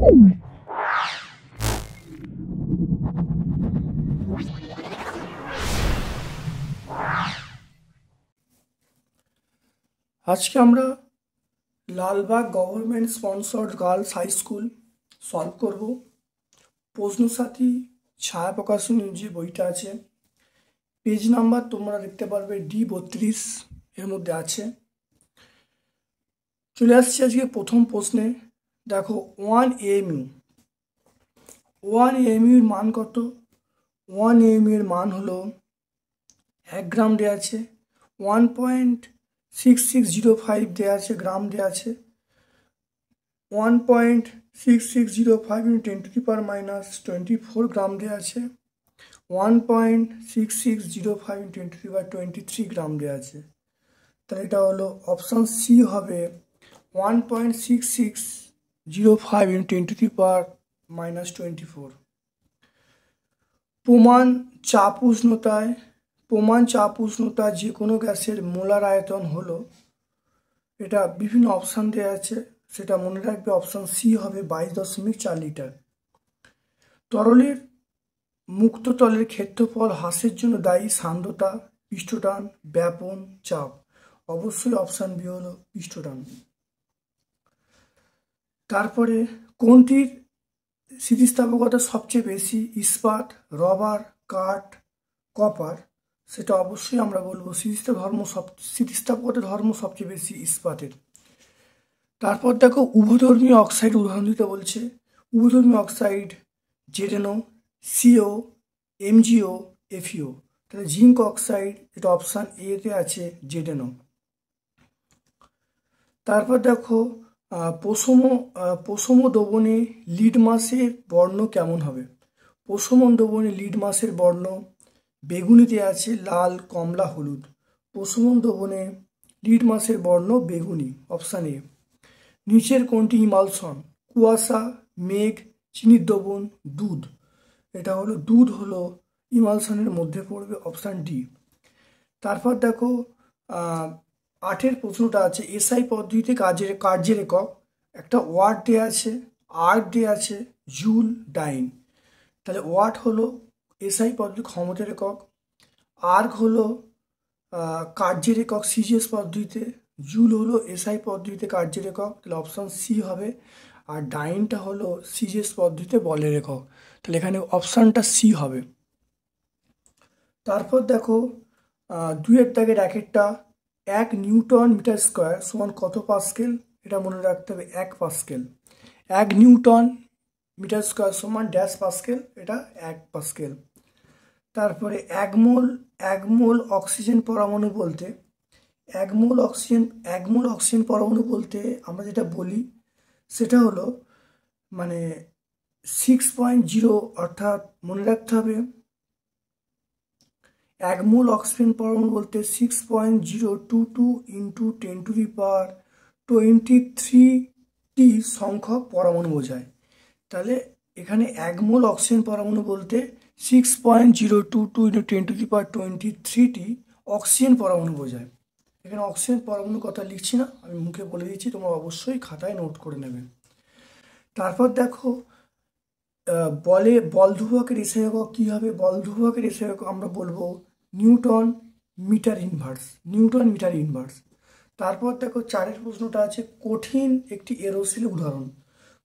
আজকে আমরা Lalbag government sponsored girls high school solve করব। প্রশ্নসাথী ছায়া প্রকাশনীর যে বইটা আছে, পেজ নাম্বার তোমরা দেখতে পারবে D32 এর মধ্যে আছে। চলে আসছি আজকে প্রথম প্রশ্নে। দেখো 1 AMU, 1 AMU এর মান কত? 1 AMU এর মান হলো 1 গ্রাম দেওয়া আছে, 1.6605 দেওয়া আছে, গ্রাম দেওয়া আছে, 1.6605 × 10⁻⁻24 গ্রাম দেওয়া আছে, 1.6605 × 10⁻23 গ্রাম দেওয়া আছে। তাহলে এটা হলো অপশান সি হবে 1.6605 × 10⁻⁻24। প্রমাণ চাপ উষ্ণতায় যে কোনো গ্যাসের মোলার আয়তন হলো, এটা বিভিন্ন অপশান দেওয়া আছে, সেটা মনে রাখবে। অপশান সি হবে 22.4 লিটার। তরলের মুক্ত তলের ক্ষেত্রফল হ্রাসের জন্য দায়ী সান্দ্রতা, পৃষ্ঠটান, ব্যাপন, চাপ। অবশ্যই অপশান বি হলো পৃষ্ঠটান। তারপরে কোনটির স্থিতিস্থাপকতা সবচেয়ে বেশি? ইস্পাত, রবার, কাঠ, কপার। সেটা অবশ্যই আমরা বলবো স্থিতিস্থাপকতা ধর্ম সবচেয়ে বেশি ইস্পাতের। তারপর দেখো উভধর্মী অক্সাইড উদাহরণ দিতে বলছে। উভধর্মী oxide ZnO, CO, MgO, FeO। তাহলে জিঙ্ক অক্সাইড, এটা অপশান এতে আছে ZnO। তারপর দেখো প্রশম দ্রবণে লিটমাসের বর্ণ কেমন হবে? প্রশম দ্রবণে লিটমাসের বর্ণ বেগুনিতে আছে, লাল, কমলা, হলুদ। প্রশম দ্রবণে লিটমাসের বর্ণ বেগুনি, অপশান এ। নিচের কোনটি ইমালশন? কুয়াশা, মেঘ, চিনির দ্রবণ, দুধ। এটা হলো দুধ হলো ইমালশনের মধ্যে পড়বে, অপশান ডি। তারপর দেখো 8-এর প্রশ্নটা আছে এসআই পদ্ধতিতে কার্যের একক। একটা ওয়াট দেওয়া আছে, আর্ক দেওয়া আছে, জুল, ডাইন। তাহলে ওয়াট হলো এসআই পদ্ধতির ক্ষমতার একক, আর্ক হলো কার্যের একক সিজিএস পদ্ধতিতে, জুল হলো এসআই পদ্ধতিতে কার্যের একক, তাহলে অপশান সি হবে। আর ডাইনটা হলো সিজিএস পদ্ধতিতে বলের একক, তাহলে এখানে অপশানটা সি হবে। তারপর দেখো 2-এর দাগের র্যাকেটটা 1 নিউটন মিটার স্কোয়ার সমান কত পাস্কেল? এটা মনে রাখতে হবে 1 পাস্কেল। 1 নিউটন মিটার স্কোয়ার সমান ড্যাশ পাস্কেল, এটা 1 পাস্কেল। তারপরে 1 মোল অক্সিজেন পরমাণু বলতে 1 মোল অক্সিজেন পরমাণু বলতে আমরা যেটা বলি সেটা হলো মানে 6.0, অর্থাৎ মনে রাখতে হবে 1 মোল অক্সিজেন পরমাণু বলতে 6.022 × 10⁻23 সংখ্যক পরমাণু বোঝায়। তাহলে এখানে 1 মোল অক্সিজেন পরমাণু বলতে 6.022 × 10⁻23 অক্সিজেন পরমাণু বোঝায়। এখানে অক্সিজেন পরমাণু কথা লিখছি না, আমি মুখে বলে দিচ্ছি, তোমরা অবশ্যই খাতায় নোট করে নেবে। তারপর দেখো বল ধ্রুবকের এসআই একক কী হবে? বল ধ্রুবকের এসআই একক আমরা বলবো নিউটন মিটার ইনভার্স। তারপর দেখো 4-এর প্রশ্নটা আছে কঠিন একটি এরোসেল উদাহরণ।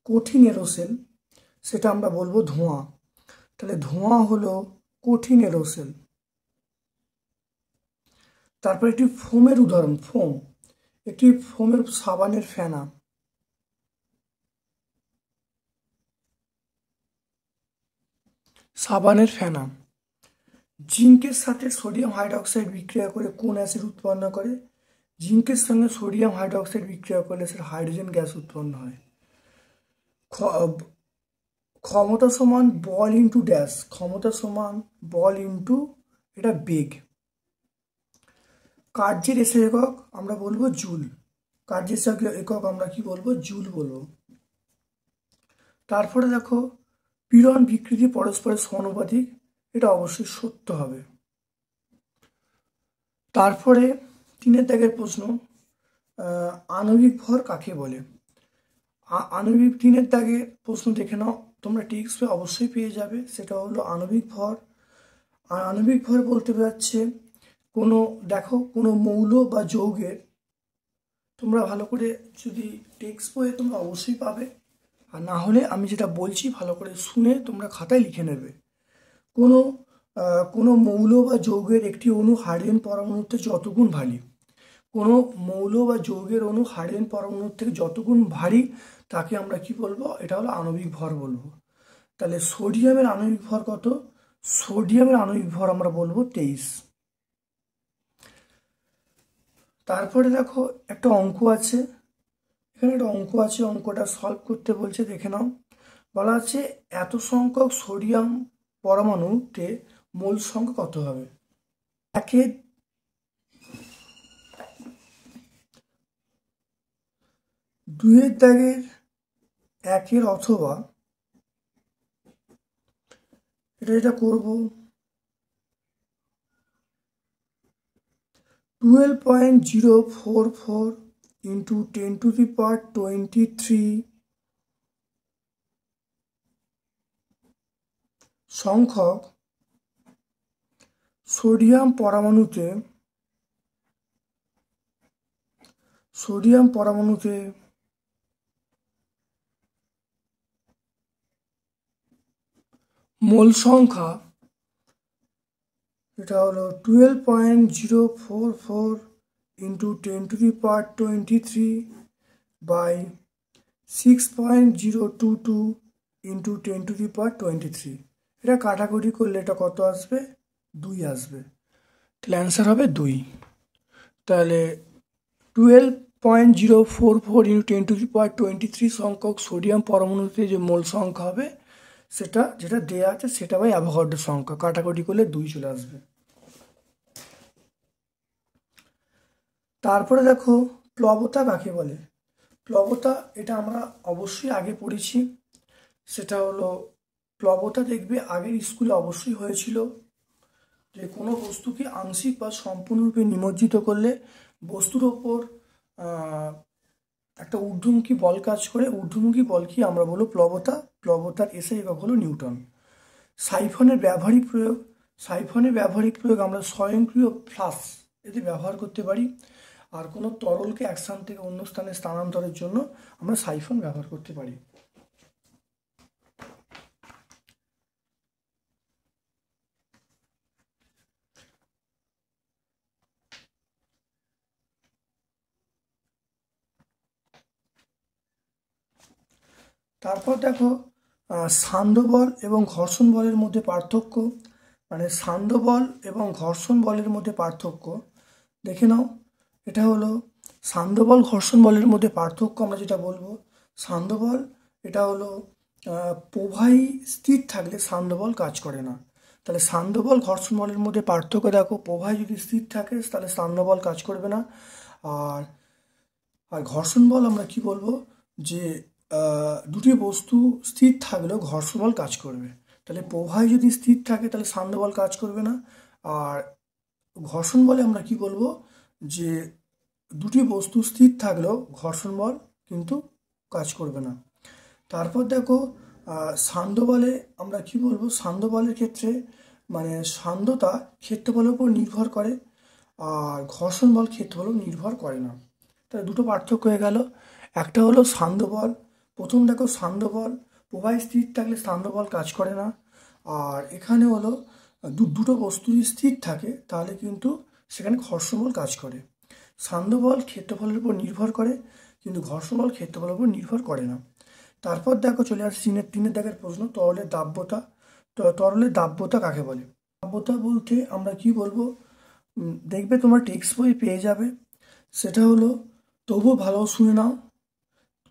কঠিন এরোসেল সেটা আমরা বলবো ধোঁয়া। তাহলে ধোঁয়া হলো কঠিন এরোসেল। তারপর একটি ফোমের উদাহরণ, একটি ফোমের সাবানের ফেনা। জিঙ্কের সাথে সোডিয়াম হাইড্রোক্সাইড বিক্রিয়া করে কোন অ্যাসিড উৎপন্ন করে? জিঙ্কের সঙ্গে সোডিয়াম হাইড্রোক্সাইড বিক্রিয়া করলে সেটা হাইড্রোজেন গ্যাস উৎপন্ন হয়। ক্ষমতা সমান বল ইন্টু ড্যাশ, ক্ষমতা সমান বল ইন্টু এটা বেগ। কার্যের এসআই একক আমরা বলবো জুল। কার্যের একক আমরা কি বলবো? জুল বলবো। তারপরে দেখো পীড়ন বিকৃতি পরস্পরের সমানুপাতিক, এটা অবশ্যই সত্য হবে। তারপরে 3-এর দাগের প্রশ্ন আণবিক ভর কাকে বলে? আণবিক 3-এর দাগে প্রশ্ন দেখে নাও, তোমরা টেক্সট বই অবশ্যই পেয়ে যাবে। সেটা হলো আণবিক ভর। আর আণবিক ভর বলতে বোঝাচ্ছে কোনো মৌল বা যৌগের, তোমরা ভালো করে যদি টেক্সট বইয়ে তোমরা অবশ্যই পাবে, আর না হলে আমি যেটা বলছি ভালো করে শুনে তোমরা খাতায় লিখে নেবে। কোনো মৌল বা যৌগের একটি অণু হাইড্রোজেন পরমাণুর থেকে যতগুণ ভারী, কোনো মৌল বা যৌগের অণু হাইড্রোজেন পরমাণুর থেকে যতগুণ ভারী তাকে আমরা কি বলবো? এটা হলো আণবিক ভর বলবো। তাহলে সোডিয়ামের আণবিক ভর কত? সোডিয়ামের আণবিক ভর আমরা বলবো 23। তারপরে দেখো একটা অঙ্ক আছে, এখানে একটা অঙ্ক আছে, অঙ্কটা সলভ করতে বলছে, দেখে নাও। বলা আছে এত সংখ্যক সোডিয়াম পরমাণুতে মোল সংখ্যা কত হবে? একের 2-এর দাগের 1-এর অথবা এটা করব 12.044 into 10⁻23 সংখ্যক সোডিয়াম পরমাণুতে মোল সংখ্যা, এটা হলো 12.044 into 10⁻23 by 6.022 into 10⁻23। এটা কাটাকুটি করলে এটা কত আসবে? 2 আসবে। তাহলে অ্যান্সার হবে 2। তাহলে 12.044 into 10⁻23 সংখ্যক সোডিয়াম পরমাণুতে যে মোল সংখ্যা হবে সেটা যেটা দেয়া আছে সেটা বাই অ্যাভোগাড্রো সংখ্যা, কাটাকুটি করলে 2 চলে আসবে। তারপরে দেখো প্লবতা কাকে বলে? প্লবতা এটা আমরা অবশ্যই আগে পড়েছি। সেটা হলো প্লবতা, দেখবে আগের স্কুলে অবশ্যই হয়েছিল যে কোনো বস্তুকে আংশিক বা সম্পূর্ণরূপে নিমজ্জিত করলে বস্তুর ওপর একটা ঊর্ধ্বমুখী বল কাজ করে, ঊর্ধ্বমুখী বলকে আমরা বলবো প্লবতা। প্লবতার এসআই একক হলো নিউটন। সাইফনের ব্যবহারিক প্রয়োগ আমরা স্বয়ংক্রিয় ফ্লাশ এতে ব্যবহার করতে পারি। আর কোনো তরলকে এক স্থান থেকে অন্য স্থানে স্থানান্তরের জন্য আমরা সাইফন ব্যবহার করতে পারি। তারপর দেখো সান্দ্র বল এবং ঘর্ষণ বলের মধ্যে পার্থক্য, মানে সান্দ্র বল এবং ঘর্ষণ বলের মধ্যে পার্থক্য দেখে নাও। এটা হলো সান্দ্র বল ঘর্ষণ বলের মধ্যে পার্থক্য। আমরা যেটা বলবো সান্দ্র বল, এটা হলো প্রবাহী স্থির থাকলে সান্দ্র বল কাজ করে না। তাহলে সান্দ্র বল ঘর্ষণ বলের মধ্যে পার্থক্য দেখো, প্রবাহী যদি স্থির থাকে তাহলে সান্দ্র বল কাজ করবে না। আর ঘর্ষণ বল আমরা কি বলবো? যে দুটি বস্তু স্থির থাকলেও ঘর্ষণ বল কাজ করবে। তাহলে প্রবাহী যদি স্থির থাকে তাহলে সান্দ্র বল কাজ করবে না। আর ঘর্ষণ বলে আমরা কি বলবো? যে দুটি বস্তু স্থির থাকলেও ঘর্ষণ বল কিন্তু কাজ করবে না। তারপর দেখো সান্দ্র বলে আমরা কি বলবো? সান্দ্র বলের ক্ষেত্রে মানে সান্দ্রতা ক্ষেত্রফলের উপর নির্ভর করে, আর ঘর্ষণ বল ক্ষেত্রফলের উপর নির্ভর করে না। তাহলে দুটো পার্থক্য হয়ে গেল। একটা হলো সান্দ্র বল, প্রথম দেখো সান্দ্র বল প্রবাহী স্থির থাকলে সান্দ্র বল কাজ করে না। আর এখানে হলো দুটো বস্তু যদি স্থির থাকে তাহলে কিন্তু সেখানে ঘর্ষণ বল কাজ করে। সান্দ্র বল ক্ষেত্রফলের উপর নির্ভর করে কিন্তু ঘর্ষণ বল ক্ষেত্রফলের উপর নির্ভর করে না। তারপর দেখো চলে আসছে তিনের দাগের প্রশ্ন, তরলের দাব্যতা। তরলের দাব্যতা কাকে বলে? দাব্যতা বলতে আমরা কি বলবো? দেখবে তোমরা টেক্সট বই পেয়ে যাবে। সেটা হলো, তবুও ভালো শুনে নাও,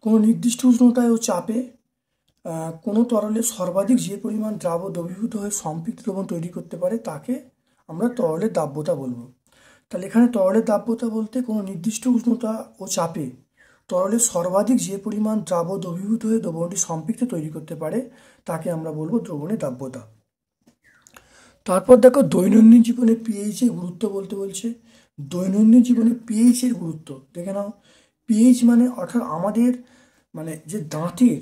কোনো নির্দিষ্ট উষ্ণতায় ও চাপে কোনো তরলে সর্বাধিক যে পরিমাণ দ্রাবক দ্রবীভূত হয়ে সম্পৃক্ত দ্রবণ তৈরি করতে পারে তাকে আমরা তরলের দাব্যতা বলবো। তাহলে এখানে তরলের দাব্যতা বলতে কোনো নির্দিষ্ট উষ্ণতা ও চাপে তরলে সর্বাধিক যে পরিমাণ দ্রাবক দ্রবীভূত হয়ে দ্রবণটি সম্পৃক্ত তৈরি করতে পারে তাকে আমরা বলবো দ্রবণের দাব্যতা। তারপর দেখো দৈনন্দিন জীবনে পিএইচ এর গুরুত্ব বলতে বলছে। দৈনন্দিন জীবনে পিএইচ এর গুরুত্ব দেখে নাও। পিএইচ মানে অর্থাৎ আমাদের মানে যে দাঁতের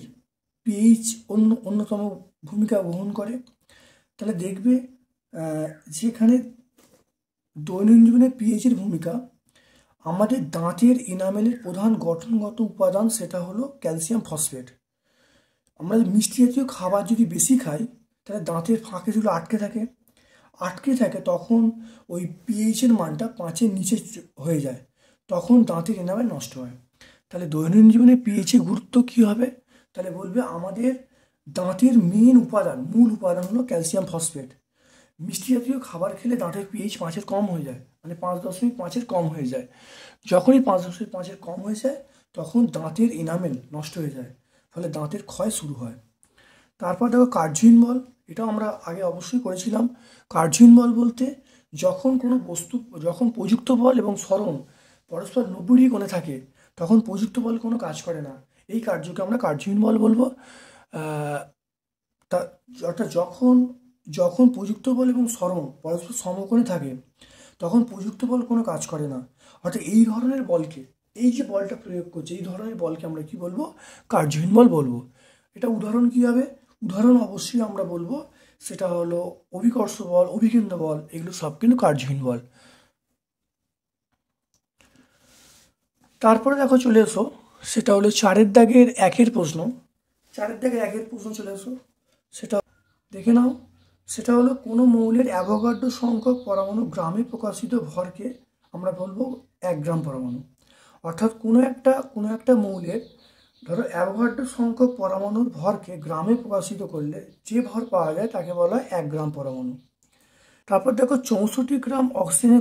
পিএইচ অন্যতম ভূমিকা গ্রহণ করে। তাহলে দেখবে যেখানে দৈনন্দিন জীবনে পিএইচের ভূমিকা, আমাদের দাঁতের ইনামেলের প্রধান গঠনগত উপাদান সেটা হলো ক্যালসিয়াম ফসফেট। আমরা মিষ্টি জাতীয় খাবার যদি বেশি খাই তাহলে দাঁতের ফাঁকে যেগুলো আটকে থাকে তখন ওই পিএইচের মানটা 5-এর নিচে হয়ে যায়, তখন দাঁতের এনামেল নষ্ট হয়। তাহলে দৈনন্দিন জীবনে পিএইচের গুরুত্ব কী হবে? তাহলে বলবে আমাদের দাঁতের মূল উপাদান হলো ক্যালসিয়াম ফসফেট। মিষ্টি জাতীয় খাবার খেলে দাঁতের পিএইচ 5-এর কম হয়ে যায়, মানে 5.5-এর কম হয়ে যায়। যখনই 5.5-এর কম হয়ে যায় তখন দাঁতের এনামেল নষ্ট হয়ে যায়, ফলে দাঁতের ক্ষয় শুরু হয়। তারপর দেখো কার্যহীন বল, এটাও আমরা আগে অবশ্যই করেছিলাম। কার্যহীন বল বলতে যখন কোনো বস্তু, যখন প্রযুক্ত বল এবং সরণ পরস্পর 90 কোণে থাকে তখন প্রযুক্ত বল কোনো কাজ করে না, এই কার্যকে আমরা কার্যহীন বল বলবো। অর্থাৎ যখন প্রযুক্ত বল এবং সরণ পরস্পর সমকোণে থাকে তখন প্রযুক্ত বল কোনো কাজ করে না। অর্থাৎ এই ধরনের বলকে, এই যে বলটা প্রয়োগ করছে এই ধরনের বলকে আমরা কি বলবো? কার্যহীন বল বলবো। এটা উদাহরণ কী হবে? উদাহরণ অবশ্যই আমরা বলবো সেটা হলো অভিকর্ষ বল, অভিকেন্দ্র বল, এগুলো সব কিন্তু কার্যহীন বল। তারপরে দেখো চলে এসো, সেটা হলো 4-এর দাগের 1-এর প্রশ্ন। 4-এর দাগের 1-এর প্রশ্ন চলে এসো, সেটা দেখে নাও। সেটা হলো কোনো মৌলের অ্যাভোগাড্রো সংখ্যক পরমাণু গ্রামে প্রকাশিত ভরকে আমরা বলবো 1 গ্রাম পরমাণু। অর্থাৎ কোনো একটা মৌলের ধরো অ্যাভোগাড্রো সংখ্যক পরমাণুর ভরকে গ্রামে প্রকাশিত করলে যে ভর পাওয়া যায় তাকে বলা হয় 1 গ্রাম পরমাণু। তারপর দেখো 64 গ্রাম অক্সিজেনে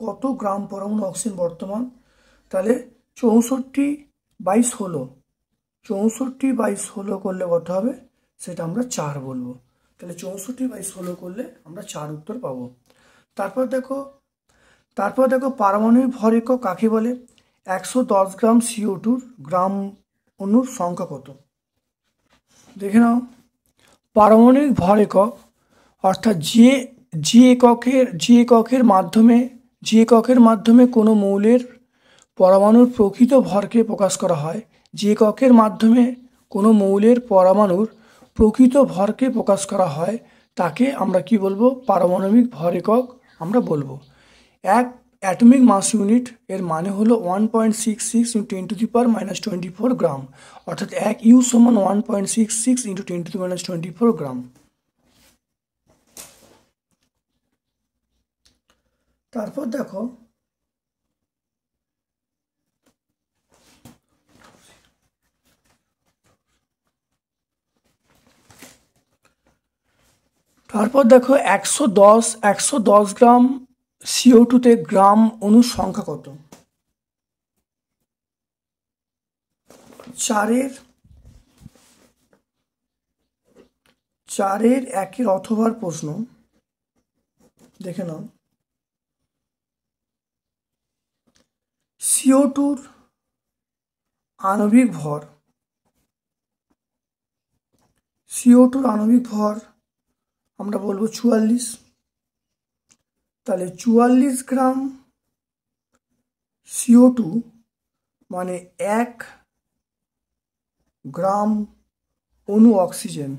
কত গ্রাম পরমাণু অক্সিজেন বর্তমান? তাহলে 64/16 করলে কত হবে? সেটা আমরা 4 বলবো। তাহলে 64/16 করলে আমরা 4 উত্তর পাবো। তারপর দেখো পারমাণবিক ভর একক কাকে বলে? 110 গ্রাম CO2 গ্রাম অণুর সংখ্যা কত? দেখে নাও। পারমাণবিক ভর একক অর্থাৎ যে এককের মাধ্যমে কোনো মৌলের পরমাণুর প্রকৃত ভরকে প্রকাশ করা হয়, যে এককের মাধ্যমে কোনো মৌলের পরমাণুর প্রকৃত ভরকে প্রকাশ করা হয় তাকে আমরা কি বলবো? পারমাণবিক ভর একক আমরা বলবো। এক অ্যাটমিক মাস ইউনিট এর মানে হলো 1.66 × 10⁻24 গ্রাম, অর্থাৎ 1 ইউ সমান 1.66 × 10⁻24 গ্রাম। তারপর দেখো তারপর দেখো 110 গ্রাম CO2-তে গ্রাম অণুর সংখ্যা কত? 4-এর 1-এর অথবার প্রশ্ন দেখে নাও। CO2-র আণবিক ভর আমরা বলবো 44। তাহলে 44 গ্রাম CO2 মানে 1 গ্রাম অণু অক্সিজেন,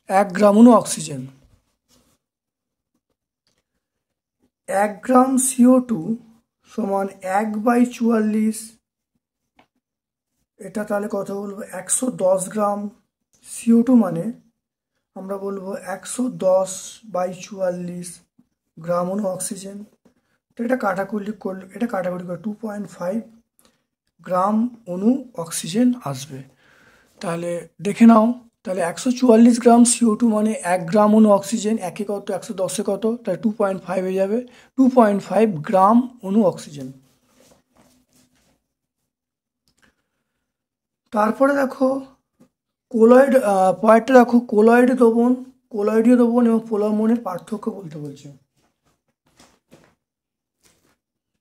1 গ্রাম অণু অক্সিজেন। 1 গ্রাম CO2 সমান 1/44, এটা তাহলে কত বলবো? 110 গ্রাম CO2 মানে আমরা বলবো 110/44 গ্রাম অণু অক্সিজেন। তো এটা কাটাকুটি করে 2.5 গ্রাম অণু অক্সিজেন আসবে। তাহলে দেখে নাও, তাহলে 144 গ্রাম CO2 মানে 1 গ্রাম অণু অক্সিজেন, একে কত? 110-এ কত? তাহলে 2.5 হয়ে যাবে, 2.5 গ্রাম অণু অক্সিজেন। তারপরে দেখো পরেরটা দেখো কোলয়েডীয় দ্রবণ এবং পোলামনের পার্থক্য বলতে বলছে।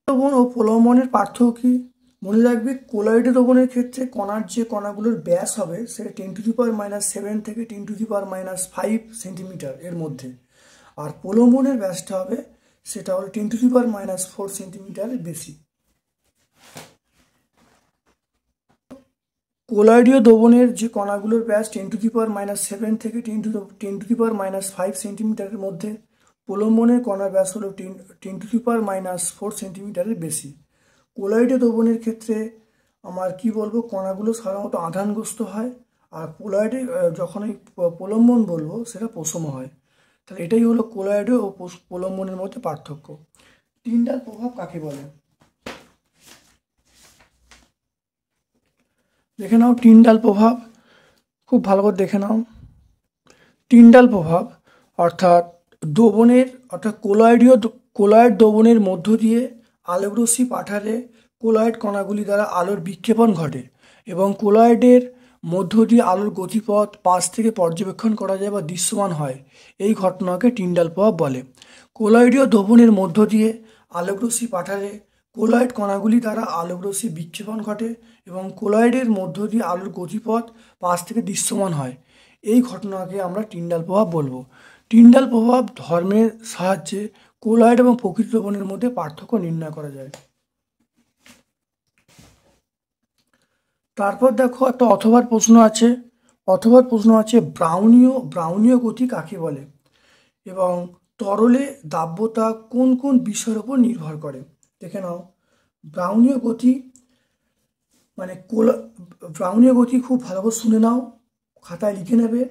দ্রবণ ও পোলামনের পার্থক্য কি? মনে রাখবে, কোলয়েডীয় দ্রবণের ক্ষেত্রে কণাগুলোর ব্যাস হবে সেটা 10⁻⁷ থেকে 10⁻⁵ সেন্টিমিটার এর মধ্যে, আর পোলামনের ব্যাসটা হবে সেটা হলো 10⁻⁴ সেন্টিমিটারের বেশি। কোলয়েডীয় দ্রবণের যে কণাগুলোর ব্যাস 10⁻⁻7 থেকে 10⁻⁵ সেন্টিমিটারের মধ্যে, প্রলম্বনের কণার ব্যাস হলো 10⁻⁴ সেন্টিমিটারের বেশি। কোলয়েডীয় দ্রবণের ক্ষেত্রে আমার কি বলবো, কণাগুলো সাধারণত আধানগ্রস্ত হয়, আর কোলয়েডে যখন এই প্রলম্বন বলবো সেটা প্রশম হয়। তাহলে এটাই হলো কোলয়েডীয় ও প্রলম্বনের মধ্যে পার্থক্য। টিন্ডাল প্রভাব কাকে বলে? দেখে নাও টিন্ডাল প্রভাব, খুব ভালো করে দেখে নাও। টিন্ডাল প্রভাব অর্থাৎ কোলয়েড দ্রবণের মধ্য দিয়ে আলোকরশ্মি পাঠালে কোলয়েড কণাগুলি দ্বারা আলোর বিক্ষেপণ ঘটে এবং কোলয়েডের মধ্য দিয়ে আলোর গতিপথ পাশ থেকে পর্যবেক্ষণ করা যায় বা দৃশ্যমান হয়। এই ঘটনাকে টিন্ডাল প্রভাব বলে। কোলয়েডীয় দ্রবণের মধ্য দিয়ে আলোকরশ্মি পাঠালে কোলয়েড কণাগুলি দ্বারা আলোকরশ্মি বিক্ষেপণ ঘটে এবং কোলয়েডের মধ্য দিয়ে আলোর গতিপথ পাশ থেকে দৃশ্যমান হয়। এই ঘটনাকে আমরা টিন্ডাল প্রভাব বলবো। টিন্ডাল প্রভাব ধর্মের সাহায্যে কোলয়েড এবং প্রকৃত দ্রবণের মধ্যে পার্থক্য নির্ণয় করা যায়। তারপর দেখো একটা অথবার প্রশ্ন আছে, ব্রাউনীয় গতি কাকে বলে এবং তরলে দাব্যতা কোন কোন বিষয়ের উপর নির্ভর করে? দেখে নাও, ব্রাউনীয় গতি মানে ব্রাউনীয় গতি খুব ভালো করে শুনে নাও, খাতায় লিখে নেবে।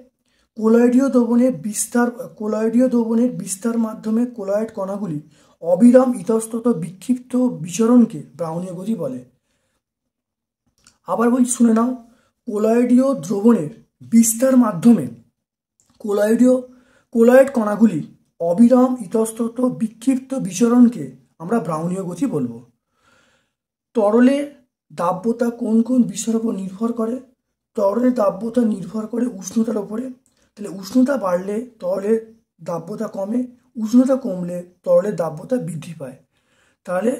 কোলয়েডীয় দ্রবণের বিস্তার মাধ্যমে কোলয়েড কণাগুলি অবিরাম ইতস্তত বিক্ষিপ্ত বিচরণকে ব্রাউনীয় গতি বলে। আবার বলছি, শুনে নাও, কোলয়েডীয় দ্রবণের বিস্তার মাধ্যমে কোলয়েড কণাগুলি অবিরাম ইতস্তত বিক্ষিপ্ত বিচরণকে আমরা ব্রাউনীয় গতি বলবো। তরলের দাব্যতা কোন কোন বিষয়ের উপর নির্ভর করে? তরলের দাব্যতা নির্ভর করে উষ্ণতার উপরে। তাহলে উষ্ণতা বাড়লে তরলের দাব্যতা কমে, উষ্ণতা কমলে তরলের দাব্যতা বৃদ্ধি পায়। তাহলে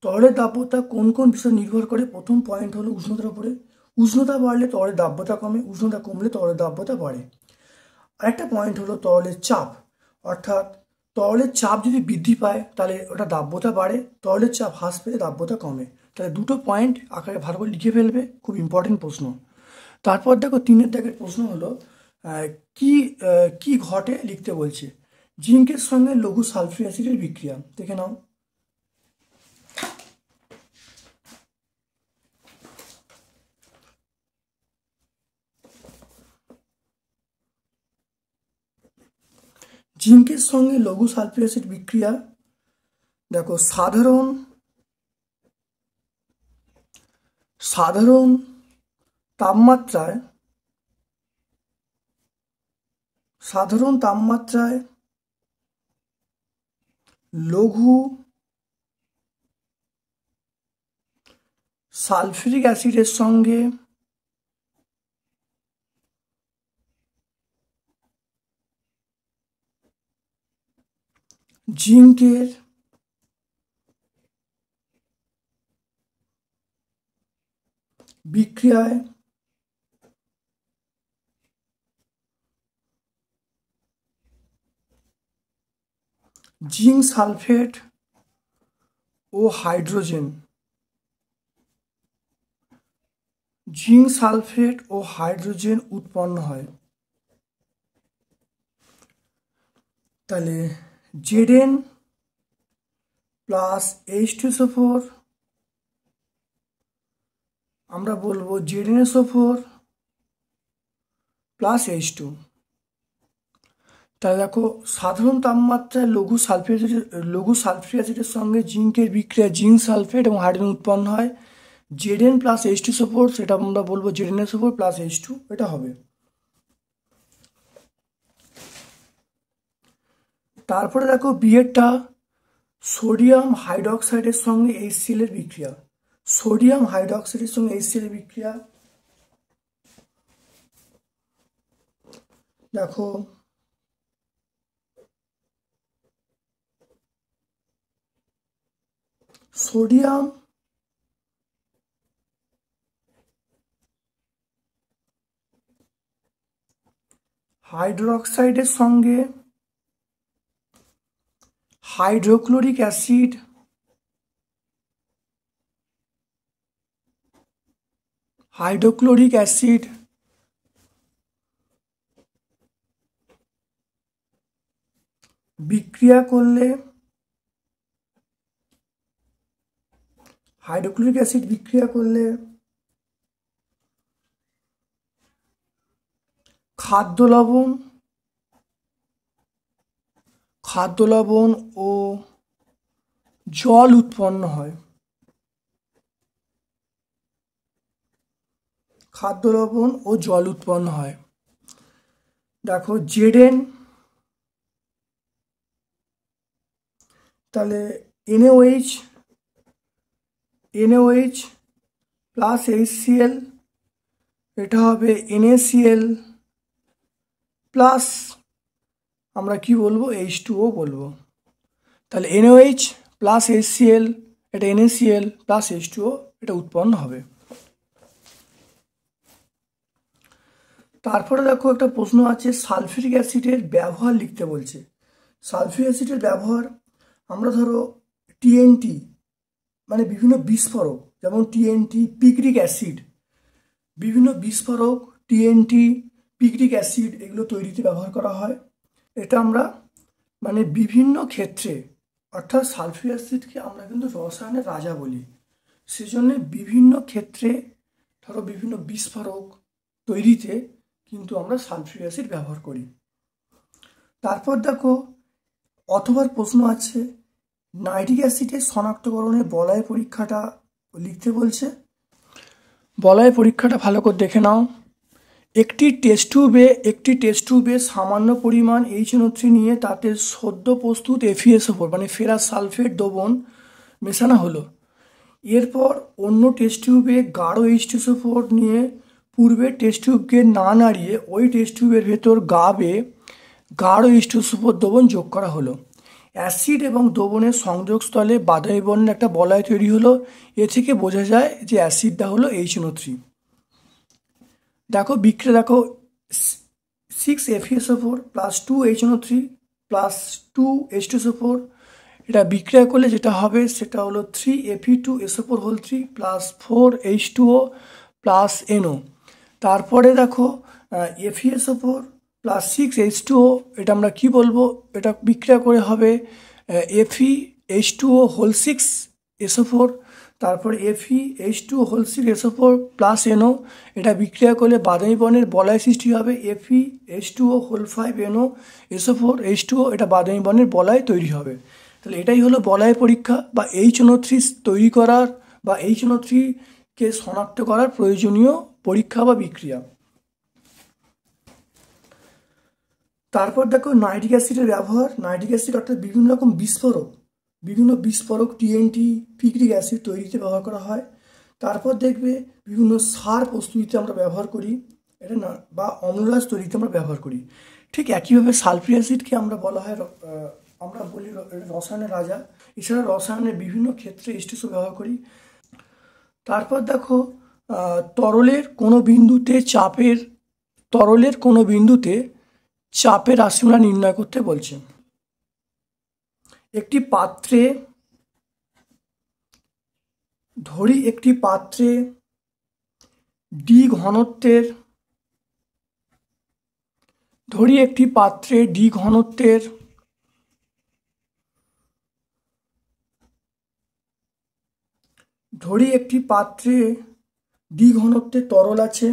তরলের দাব্যতা কোন কোন বিষয় নির্ভর করে? প্রথম পয়েন্ট হলো উষ্ণতার উপরে। উষ্ণতা বাড়লে তরলের দাব্যতা কমে, উষ্ণতা কমলে তরলের দাব্যতা বাড়ে। আরেকটা পয়েন্ট হলো তরলের চাপ, অর্থাৎ তরলের চাপ যদি বৃদ্ধি পায় তাহলে ওটা দাব্যতা বাড়ে, তরলের চাপ হ্রাস পেলে দাব্যতা কমে। তাহলে দুটো পয়েন্ট আকারে ভালো করে লিখে ফেলবে, খুব ইম্পর্টেন্ট প্রশ্ন। তারপর দেখো 3 দাগের প্রশ্ন হলো কি ঘটে লিখতে বলছে। জিঙ্কের সঙ্গে লঘু সালফিউরিক অ্যাসিডের বিক্রিয়া। দেখে নাও, জিঙ্কের সঙ্গে লঘু সালফিউরিক অ্যাসিড বিক্রিয়া। দেখো, সাধারণ তাপমাত্রায় লঘু সালফিউরিক অ্যাসিডের সঙ্গে জিঙ্কের বিক্রিয়ায় জিঙ্ক সালফেট ও হাইড্রোজেন উৎপন্ন হয়। তাহলে Zn প্লাস H2SO4 আমরা বলবো ZnSO4 প্লাস H2। তাহলে দেখো, সাধারণ তাপমাত্রায় লঘু সালফিউরিক অ্যাসিডের সঙ্গে জিঙ্কের বিক্রিয়া জিঙ্ক সালফেট এবং হাইড্রোজেন উৎপন্ন হয়। Zn প্লাস H2SO4 সেটা আমরা বলবো ZnSO4 প্লাস H2, এটা হবে। তারপরে দেখো বিয়েরটা, সোডিয়াম হাইড্রোক্সাইডের সঙ্গে HCl এর বিক্রিয়া। সোডিয়াম হাইড্রোক্সাইডের সঙ্গে HCl এর বিক্রিয়া। দেখো, সোডিয়াম হাইড্রোক্সাইডের সঙ্গে হাইড্রোক্লোরিক অ্যাসিড হাইড্রোক্লোরিক অ্যাসিড বিক্রিয়া করলে খাদ্য লবণ ও জল উৎপন্ন হয়। দেখো জেডেন, তাহলে NaOH প্লাস HCl, এটা হবে NaCl প্লাস আমরা কি বলবো, H2O বলবো। তাহলে NaOH প্লাস HCl, এটা NaCl প্লাস H2O, এটা উৎপন্ন হবে। তারপরে দেখো একটা প্রশ্ন আছে, সালফিউরিক অ্যাসিডের ব্যবহার লিখতে বলছে। সালফিউরিক অ্যাসিডের ব্যবহার, আমরা ধরো TNT মানে বিভিন্ন বিস্ফোরক, যেমন TNT, পিক্রিক অ্যাসিড, বিভিন্ন বিস্ফোরক TNT, পিক্রিক অ্যাসিড এগুলো তৈরিতে ব্যবহার করা হয়। এটা আমরা মানে বিভিন্ন ক্ষেত্রে, অর্থাৎ সালফিউরিক অ্যাসিডকে আমরা কিন্তু রসায়নের রাজা বলি, সেজন্য বিভিন্ন ক্ষেত্রে ধরো বিভিন্ন বিস্ফোরক তৈরিতে কিন্তু আমরা সালফিউরিক অ্যাসিড ব্যবহার করি। তারপর দেখো অথবা প্রশ্ন আছে, নাইট্রিক অ্যাসিডের শনাক্তকরণে বলয় পরীক্ষাটা লিখতে বলছে। বলয় পরীক্ষাটা ভালো করে দেখে নাও। একটি টেস্ট টিউবে সামান্য পরিমাণ HNO3 নিয়ে তাতে সদ্য প্রস্তুত FeSO4 মানে ফেরাস সালফেট দ্রবণ মেশানো হলো। এরপর অন্য টেস্ট টিউবে গাঢ় H2SO4 নিয়ে পূর্বে টেস্ট টিউবকে না নাড়িয়ে ওই টেস্ট টিউবের ভেতর গাঢ় H2SO4 দ্রবণ যোগ করা হলো। অ্যাসিড এবং দ্রবণের সংযোগস্থলে বাদামি বর্ণের একটা বলয় তৈরি হলো। এ থেকে বোঝা যায় যে অ্যাসিডটা হলো HNO3। দেখো বিক্রিয়া, দেখো 6FeSO4 plus 2HNO3 plus 2H2SO4, এটা বিক্রিয়া করলে যেটা হবে সেটা হলো 3Fe2SO4 plus 4H2O plus NO। তারপরে দেখো FeSO4 প্লাস 6H2O, এটা আমরা কি বলবো, এটা বিক্রিয়া করে হবে FeH2O6SO4, তারপরে FeH2O6SO4 প্লাস NO, এটা বিক্রিয়া করলে বাদামি বর্ণের বলয় সৃষ্টি হবে FeH2O5NO SO4H2O, এটা বাদামি বর্ণের বলয় তৈরি হবে। তাহলে এটাই হলো বলয় পরীক্ষা বা HNO3 তৈরি করার বা HNO3কে শনাক্ত করার প্রয়োজনীয় পরীক্ষা বা বিক্রিয়া। তারপর দেখো নাইট্রিক অ্যাসিডের ব্যবহার। নাইট্রিক অ্যাসিড অর্থাৎ বিভিন্ন বিস্ফোরক TNT, পিক্রিক অ্যাসিড তৈরিতে ব্যবহার করা হয়। তারপর দেখবে বিভিন্ন সার প্রস্তুতিতে আমরা ব্যবহার করি, এটা না, বা অম্লরাজ তৈরিতে আমরা ব্যবহার করি। ঠিক একইভাবে সালফিউরিক অ্যাসিডকে আমরা বলা হয়, আমরা বলি রসায়নের রাজা। এছাড়া রসায়নের বিভিন্ন ক্ষেত্রে H2SO ব্যবহার করি। তারপর দেখো তরলের কোনো বিন্দুতে চাপের রাশিমালা নির্ণয় করতে বলছে। একটি পাত্রে D ঘনত্বের তরল আছে।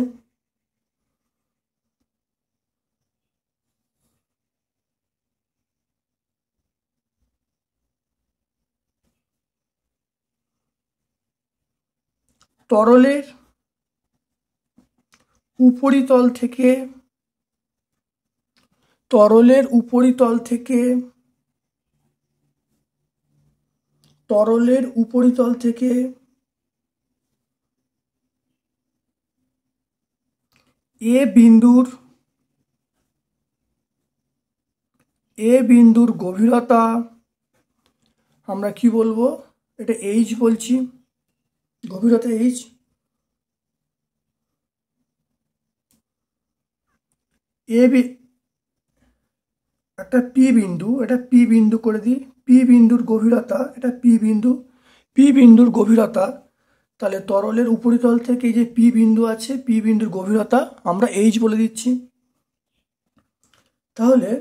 তরলের উপরিতল থেকে এ বিন্দুর গভীরতা আমরা কি বলবো, এটা H বলছি, গভীরতা H। একটা P বিন্দু করে দিই, P বিন্দুর গভীরতা, এটা P বিন্দুর গভীরতা তাহলে তরলের উপরিতল থেকে এই যে পি বিন্দু আছে, পি বিন্দুর গভীরতা আমরা এইচ বলে দিচ্ছি। তাহলে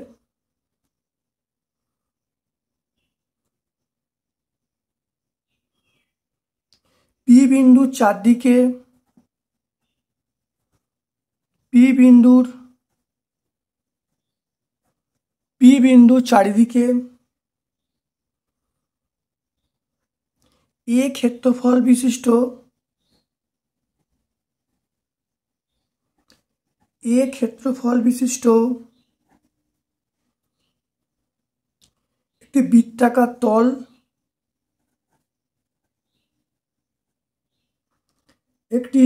পি বিন্দুর চারদিকে, পি বিন্দুর চারিদিকে এ ক্ষেত্রফল বিশিষ্ট একটি বৃত্তাকার তল একটি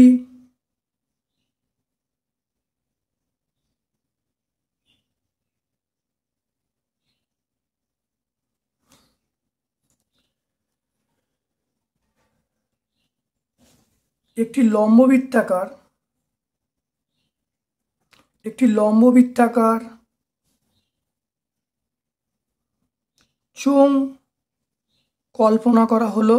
লম্ববৃত্তাকার চোঙ কল্পনা করা হলো।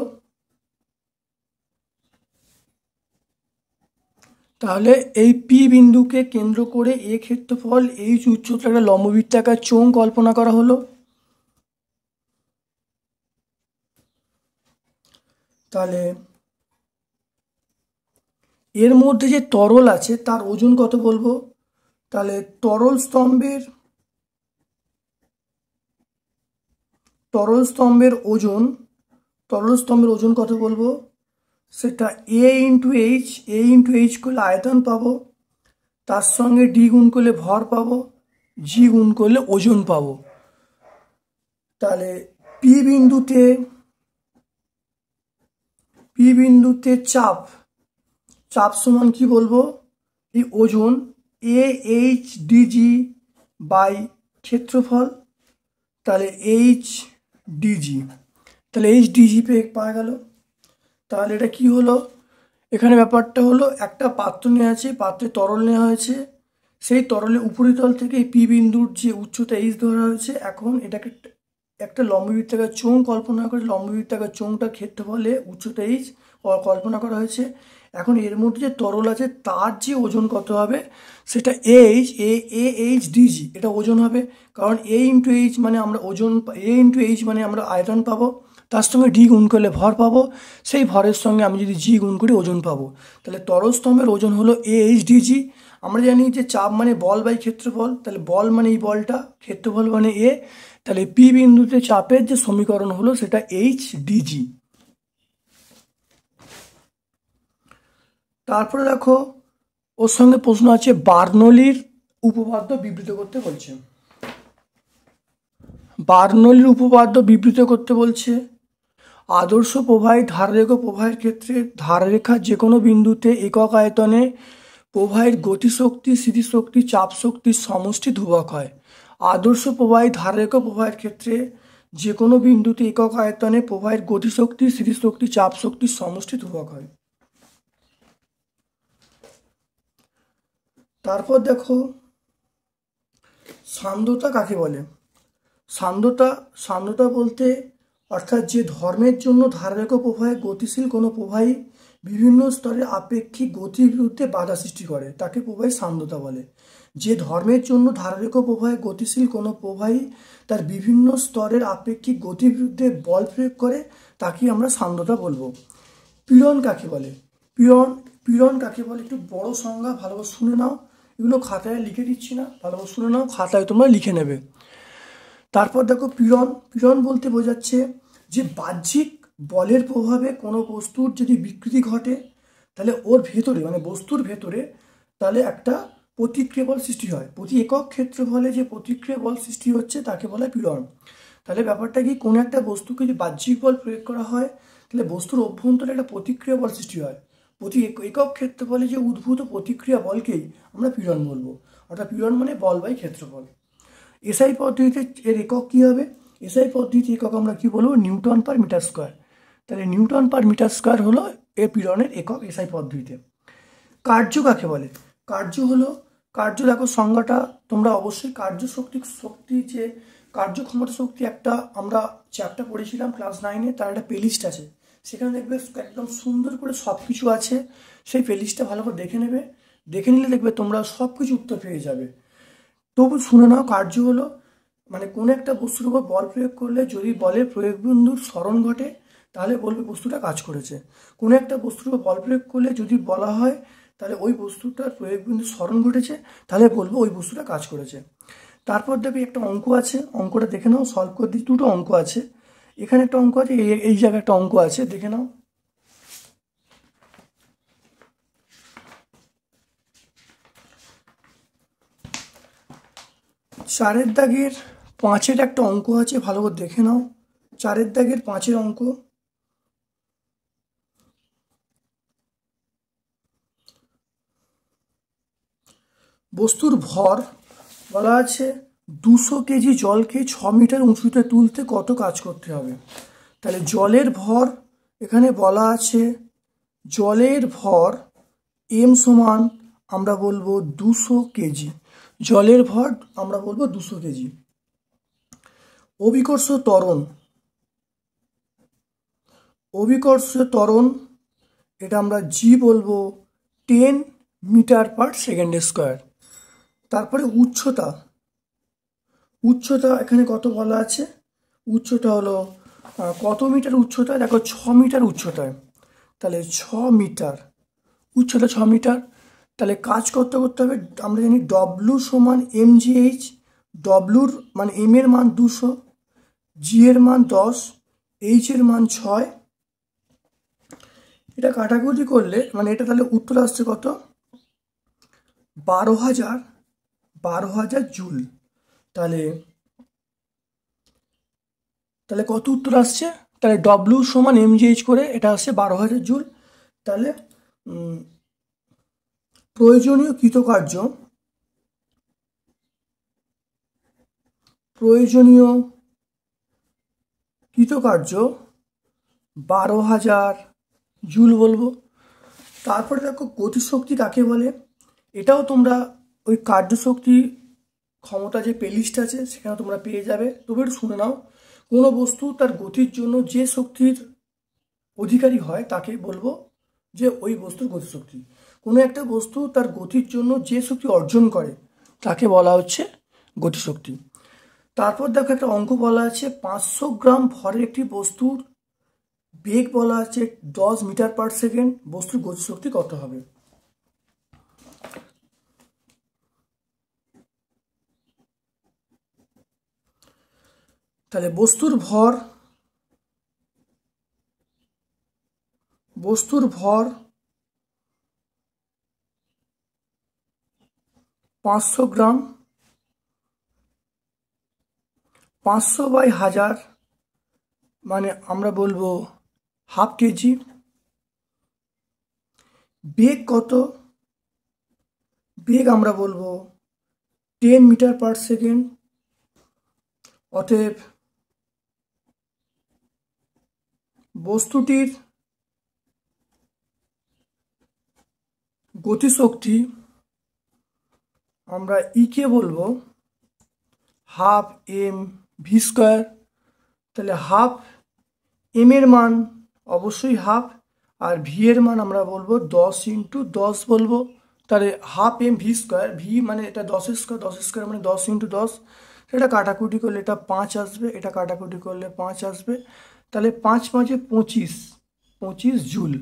তাহলে এই পি বিন্দুকে কেন্দ্র করে এ ক্ষেত্রফল এইচ উচ্চতার একটা লম্ববৃত্তাকার চোঙ কল্পনা করা হলো। তাহলে এর মধ্যে যে তরল আছে তার ওজন কত বলবো? তাহলে তরল স্তম্ভের ওজন কত বলবো? সেটা এ ইন্টু এইচ করলে আয়তন পাবো, তার সঙ্গে ডি গুণ করলে ভর পাবো, জি গুণ করলে ওজন পাবো। তাহলে পি বিন্দুতে চাপ সমান কি বলবো? এই ওজন এ এইচ ডিজি বাই ক্ষেত্রফল। তাহলে এইচ ডিজি পাওয়া গেল। তাহলে এটা কি হলো? এখানে ব্যাপারটা হলো একটা পাত্র নেওয়া আছে, পাত্রে তরল নেওয়া হয়েছে, সেই তরলের উপরিতল থেকে এই পি বিন্দুর যে উচ্চতা এইচ ধরা হয়েছে, এখন এটাকে একটা লম্ববৃত্তাকার চোঙ কল্পনা করে, লম্ববৃত্তাকার চোঙটা ক্ষেত্রফলে উচ্চতা এইচ কল্পনা করা হয়েছে। এখন এর মধ্যে যে তরল আছে তার যে ওজন কত হবে সেটা এইচ ডিজি, এটা ওজন হবে। কারণ এ ইন্টু এইচ মানে আমরা আয়তন পাবো, তার সঙ্গে ডি গুণ করলে ভর পাবো, সেই ভরের সঙ্গে আমি যদি জি গুণ করি ওজন পাবো। তাহলে তরল স্তম্ভের ওজন হলো এইচ ডিজি। আমরা জানি যে চাপ মানে বল বাই ক্ষেত্রফল, তাহলে বল মানে এই বলটা, ক্ষেত্রফল মানে এ, তাহলে পি বিন্দুতে চাপের যে সমীকরণ হলো সেটা এইচ ডিজি। তারপরে দেখো ওর সঙ্গে প্রশ্ন আছে বার্নৌলির উপপাদ্য বিবৃত করতে বলছে। বার্নৌলির উপপাদ্য বিবৃত করতে বলছে আদর্শ প্রবাহী ধাররেখ প্রবাহের ক্ষেত্রে ধাররেখার যে কোনো বিন্দুতে একক আয়তনে প্রবাহের গতিশক্তি, স্থিতিশক্তি, চাপ শক্তির সমষ্টি ধ্রুবক হয়। আদর্শ প্রবাহী ধাররেখ প্রবাহের ক্ষেত্রে যে কোনো বিন্দুতে একক আয়তনে প্রবাহের গতিশক্তি, স্থিতিশক্তি, চাপ শক্তির সমষ্টি ধ্রুবক হয়। তারপর দেখো সান্দ্রতা কাকে বলে? সান্দ্রতা বলতে অর্থাৎ যে ধর্মের জন্য ধাররেখ প্রবাহে গতিশীল কোনো প্রবাহী বিভিন্ন স্তরের আপেক্ষিক গতির বিরুদ্ধে বাধা সৃষ্টি করে তাকে প্রবাহী সান্দ্রতা বলে। যে ধর্মের জন্য ধাররেখ প্রবাহে গতিশীল কোনো প্রবাহী তার বিভিন্ন স্তরের আপেক্ষিক গতির বিরুদ্ধে বল প্রয়োগ করে তাকে আমরা সান্দ্রতা বলবো। পীড়ন কাকে বলে? পীড়ন কাকে বলে একটু বড় সংজ্ঞা, ভালোভাবে শুনে নাও, এগুলো খাতায় লিখে দিচ্ছি না, ভালোভাবে শুনে নাও, খাতায় তোমরা লিখে নেবে। তারপর দেখো পীড়ন বলতে বোঝাচ্ছে যে বাহ্যিক বলের প্রভাবে কোনো বস্তুর যদি বিকৃতি ঘটে তাহলে ওর ভেতরে মানে বস্তুর ভেতরে তাহলে একটা প্রতিক্রিয়া বল সৃষ্টি হয়। প্রতি একক ক্ষেত্রফলে যে প্রতিক্রিয়া বল সৃষ্টি হচ্ছে তাকে বলে পীড়ন। তাহলে ব্যাপারটা কি, কোনো একটা বস্তুকে যদি বাহ্যিক বল প্রয়োগ করা হয় তাহলে বস্তুর অভ্যন্তরে একটা প্রতিক্রিয়া বল সৃষ্টি হয়। প্রতি একক ক্ষেত্রফলে যে উদ্ভূত প্রতিক্রিয়া বলকেই আমরা পীড়ন বলবো। অর্থাৎ পীড়ন মানে বল বাই ক্ষেত্রফল। এসআই পদ্ধতিতে এর একক কী হবে? এসআই পদ্ধতি একক আমরা কি বলবো? Newton per metre square. তাহলে নিউটন পার মিটার স্কোয়ার হলো এ পীড়নের একক এসআই পদ্ধতিতে। কার্য কাকে বলে? কার্য দেখো সংজ্ঞাটা তোমরা অবশ্যই শক্তি যে কার্যক্ষমতা শক্তি একটা আমরা চ্যাপ্টার পড়েছিলাম ক্লাস 9-এ, তার একটা প্লেলিস্ট আছে, সেখানে দেখবে একদম সুন্দর করে সব কিছু আছে। সেই প্লেলিস্টটা ভালো করে দেখে নেবে, দেখে নিলে দেখবে তোমরা সব কিছু উত্তর পেয়ে যাবে। তবু শুনে নাও, কার্য হলো মানে কোনো একটা বস্তুর উপর বল প্রয়োগ করলে যদি বলের প্রয়োগ বিন্দুর স্মরণ ঘটে তাহলে বলবে বস্তুটা কাজ করেছে। কোনো একটা বস্তুর উপর বল প্রয়োগ করলে যদি বলা হয় তাহলে ওই বস্তুটার প্রয়োগ বিন্দুর স্মরণ ঘটেছে তাহলে বলবো ওই বস্তুটা কাজ করেছে। তারপর দেখবে একটা অঙ্ক আছে, অঙ্কটা দেখে নাও, সলভ করে দিই। দুটো অঙ্ক আছে, এখানে একটা অঙ্ক আছে, এই জায়গায় একটা অঙ্ক আছে, দেখে নাও। 4-এর দাগের 5-এর একটা অঙ্ক আছে, ভালো করে দেখে নাও। 4-এর দাগের 5-এর অঙ্ক। বস্তুর ভর বলা আছে 200 কেজি জলকে 6 মিটার উঁচুতে তুলতে কত কাজ করতে হবে। তাহলে জলের ভর এখানে বলা আছে, জলের ভর এম সমান আমরা বলবো 200 কেজি। জলের ভর আমরা বলবো 200 কেজি। অভিকর্ষ ত্বরণ, অভিকর্ষ ত্বরণ এটা আমরা জি বলবো 10 মিটার পার সেকেন্ড স্কোয়ার। তারপরে উচ্চতা, উচ্চতা এখানে কত বলা আছে, উচ্চতা হলো কত মিটার উচ্চতা, দেখো 6 মিটার উচ্চতায়। তাহলে 6 মিটার উচ্চতা, 6 মিটার। তাহলে কাজ করতে করতে হবে, আমরা জানি ডব্লু সমান mgh। ডব্লুর মানে এম এর মান 200, জি এর মান 10, এইচ এর মান 6। এটা কাটাকুটি করলে মানে এটা তাহলে উত্তর আসছে কত, 12,000 জুল। তাহলে তাহলে কত উত্তর আসছে, তাহলে ডব্লু সমান mgh করে এটা আসছে 12,000 জুল। তাহলে প্রয়োজনীয় কৃতকার্য, প্রয়োজনীয় কৃতকার্য 12,000 জুল বলবো। তারপরে দেখো গতিশক্তি কাকে বলে, এটাও তোমরা ওই কার্যশক্তি ক্ষমতা যে প্লেলিস্ট আছে সেখানে তোমরা পেয়ে যাবে। তবে একটু শুনে নাও, কোনো বস্তু তার গতির জন্য যে শক্তির অধিকারী হয় তাকে বলবো যে ওই বস্তুর গতিশক্তি। কোনো একটা বস্তু তার গতির জন্য যে শক্তি অর্জন করে তাকে বলা হচ্ছে গতিশক্তি। তারপর দেখো একটা অঙ্ক বলা আছে, 500 গ্রাম ভরের একটি বস্তুর বেগ বলা আছে 10 মিটার পার সেকেন্ড, বস্তুর গতিশক্তি কত হবে। তাহলে বস্তুর ভর 500 গ্রাম, 500 বাই 1000 মানে আমরা বলবো হাফ কেজি। বেগ কত, বেগ আমরা বলবো 10 মিটার পার সেকেন্ড। অতএব বস্তুটির গতিশক্তি আমরা ইকে বলবো হাফ এম ভি স্কোয়ার। তাহলে হাফ এম এর মান অবশ্যই হাফ, আর ভি এর মান আমরা বলবো 10 × 10 বলবো। তাহলে half m v square, v মানে এটা 10 স্কোয়ার, 10 স্কোয়ার মানে 10 × 10। এটা কাটাকুটি করলে এটা 5 আসবে, এটা কাটাকুটি করলে 5 আসবে। তাহলে 5 × 5 = 25, 25 জুল।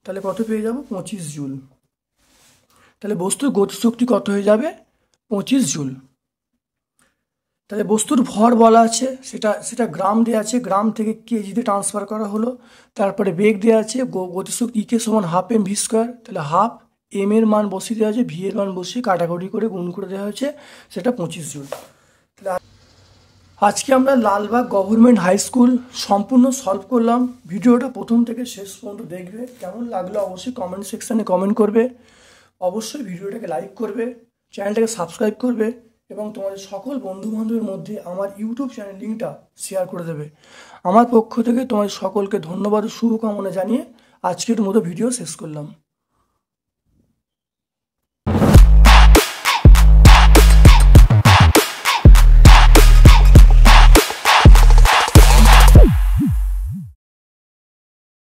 তাহলে কত পেয়ে যাব, 25 জুল। তাহলে বস্তুর গতিশক্তি কত হয়ে যাবে, 25 জুল। তাহলে বস্তুর ভর বলা আছে, সেটা গ্রাম দেওয়া আছে, গ্রাম থেকে কেজিতে ট্রান্সফার করা হলো। তারপরে বেগ দেওয়া আছে, গতিশক্তি ইকে সমান হাফ এম ভি স্কোয়ার। তাহলে হাফ এম এর মান বসিয়ে দেওয়া আছে, ভি এর মান বসিয়ে কাটাকুটি করে গুণ করে দেওয়া হয়েছে, সেটা 25 জুল। তাহলে আজকে আমরা লালবাগ গভর্নমেন্ট হাই স্কুল সম্পূর্ণ সলভ করলাম। ভিডিওটা প্রথম থেকে শেষ পর্যন্ত দেখবে, কেমন লাগলো অবশ্যই কমেন্ট সেকশানে কমেন্ট করবে। অবশ্যই ভিডিওটাকে লাইক করবে, চ্যানেলটাকে সাবস্ক্রাইব করবে এবং তোমাদের সকল বন্ধুবান্ধবের মধ্যে আমার ইউটিউব চ্যানেল লিঙ্কটা শেয়ার করে দেবে। আমার পক্ষ থেকে তোমাদের সকলকে ধন্যবাদ ও শুভকামনা জানিয়ে আজকের মতো ভিডিও শেষ করলাম।